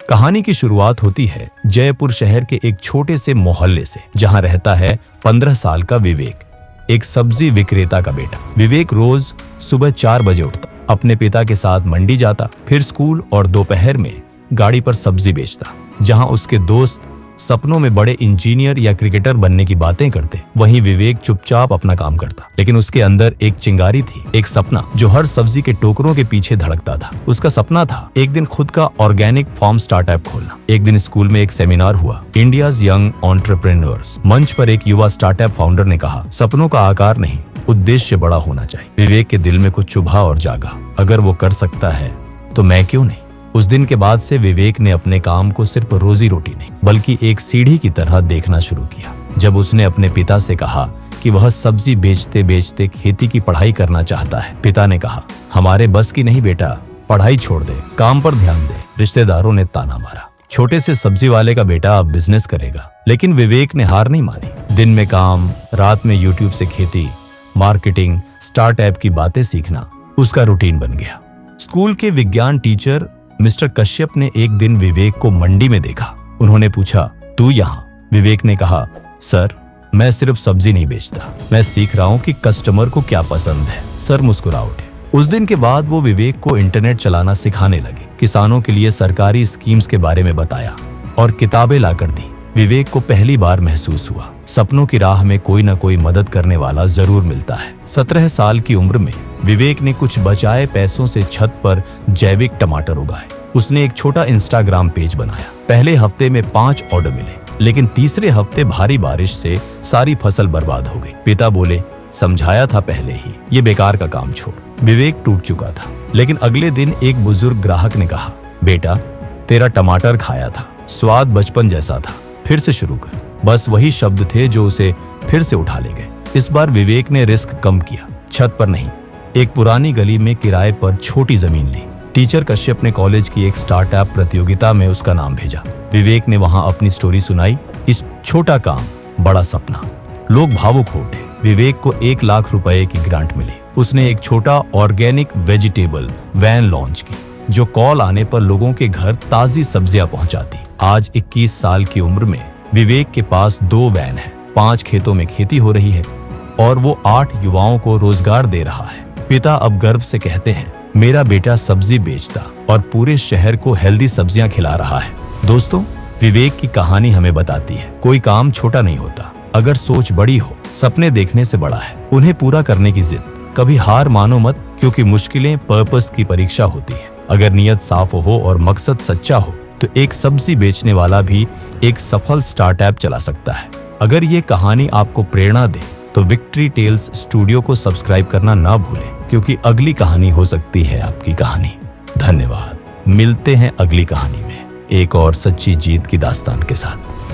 कहानी की शुरुआत होती है जयपुर शहर के एक छोटे से मोहल्ले से, जहां रहता है 15 साल का विवेक, एक सब्जी विक्रेता का बेटा। विवेक रोज सुबह 4 बजे उठता, अपने पिता के साथ मंडी जाता, फिर स्कूल और दोपहर में गाड़ी पर सब्जी बेचता। जहां उसके दोस्त सपनों में बड़े इंजीनियर या क्रिकेटर बनने की बातें करते, वहीं विवेक चुपचाप अपना काम करता। लेकिन उसके अंदर एक चिंगारी थी, एक सपना जो हर सब्जी के टोकरों के पीछे धड़कता था। उसका सपना था एक दिन खुद का ऑर्गेनिक फार्म स्टार्टअप खोलना। एक दिन स्कूल में एक सेमिनार हुआ, इंडियाज यंग एंटरप्रेन्योर्स। मंच पर एक युवा स्टार्टअप फाउंडर ने कहा, सपनों का आकार नहीं, उद्देश्य बड़ा होना चाहिए। विवेक के दिल में कुछ चुभा और जागा, अगर वो कर सकता है तो मैं क्यों नहीं। उस दिन के बाद से विवेक ने अपने काम को सिर्फ रोजी रोटी नहीं बल्कि एक सीढ़ी की तरह देखना शुरू किया। जब उसने अपने पिता से कहा कि वह सब्जी बेचते बेचते खेती की पढ़ाई करना चाहता है, पिता ने कहा, हमारे बस की नहीं बेटा, पढ़ाई छोड़ दे, काम पर ध्यान दे। रिश्तेदारों ने ताना मारा, छोटे से सब्जी वाले का बेटा अब बिजनेस करेगा। लेकिन विवेक ने हार नहीं मानी। दिन में काम, रात में यूट्यूब से खेती, मार्केटिंग, स्टार्टअप की बातें सीखना उसका रूटीन बन गया। स्कूल के विज्ञान टीचर मिस्टर कश्यप ने एक दिन विवेक को मंडी में देखा। उन्होंने पूछा, तू यहाँ? विवेक ने कहा, सर मैं सिर्फ सब्जी नहीं बेचता, मैं सीख रहा हूँ कि कस्टमर को क्या पसंद है। सर मुस्कुरा उठे। उस दिन के बाद वो विवेक को इंटरनेट चलाना सिखाने लगे, किसानों के लिए सरकारी स्कीम्स के बारे में बताया और किताबें लाकर दी। विवेक को पहली बार महसूस हुआ, सपनों की राह में कोई न कोई मदद करने वाला जरूर मिलता है। 17 साल की उम्र में विवेक ने कुछ बचाए पैसों से छत पर जैविक टमाटर उगाए। उसने एक छोटा इंस्टाग्राम पेज बनाया। पहले हफ्ते में 5 ऑर्डर मिले, लेकिन तीसरे हफ्ते भारी बारिश से सारी फसल बर्बाद हो गई। पिता बोले, समझाया था पहले ही, ये बेकार का काम छोड़। विवेक टूट चुका था। लेकिन अगले दिन एक बुजुर्ग ग्राहक ने कहा, बेटा तेरा टमाटर खाया था, स्वाद बचपन जैसा था, फिर से शुरू कर। बस वही शब्द थे जो उसे फिर से उठा ले गए। इस बार विवेक ने रिस्क कम किया। छत पर नहीं, एक पुरानी गली में किराए पर छोटी जमीन ली। टीचर कश्यप ने कॉलेज की एक स्टार्टअप प्रतियोगिता में उसका नाम भेजा। विवेक ने वहां अपनी स्टोरी सुनाई, इस छोटा काम बड़ा सपना। लोग भावुक हो उठे। विवेक को 1 लाख रुपए की ग्रांट मिली। उसने एक छोटा ऑर्गेनिक वेजिटेबल वैन लॉन्च की, जो कॉल आने पर लोगों के घर ताजी सब्जियां पहुंचाती। आज 21 साल की उम्र में विवेक के पास 2 वैन है, 5 खेतों में खेती हो रही है और वो 8 युवाओं को रोजगार दे रहा है। पिता अब गर्व से कहते हैं, मेरा बेटा सब्जी बेचता और पूरे शहर को हेल्दी सब्जियां खिला रहा है। दोस्तों, विवेक की कहानी हमें बताती है, कोई काम छोटा नहीं होता, अगर सोच बड़ी हो, सपने देखने से बड़ा है, उन्हें पूरा करने की जिद। कभी हार मानो मत, क्योंकि मुश्किलें पर्पस की परीक्षा होती है। अगर नियत साफ हो और मकसद सच्चा हो तो एक सब्जी बेचने वाला भी एक सफल स्टार्टअप चला सकता है। अगर ये कहानी आपको प्रेरणा दे तो विक्ट्री टेल्स स्टूडियो को सब्सक्राइब करना ना भूलें, क्योंकि अगली कहानी हो सकती है आपकी कहानी। धन्यवाद। मिलते हैं अगली कहानी में एक और सच्ची जीत की दास्तान के साथ।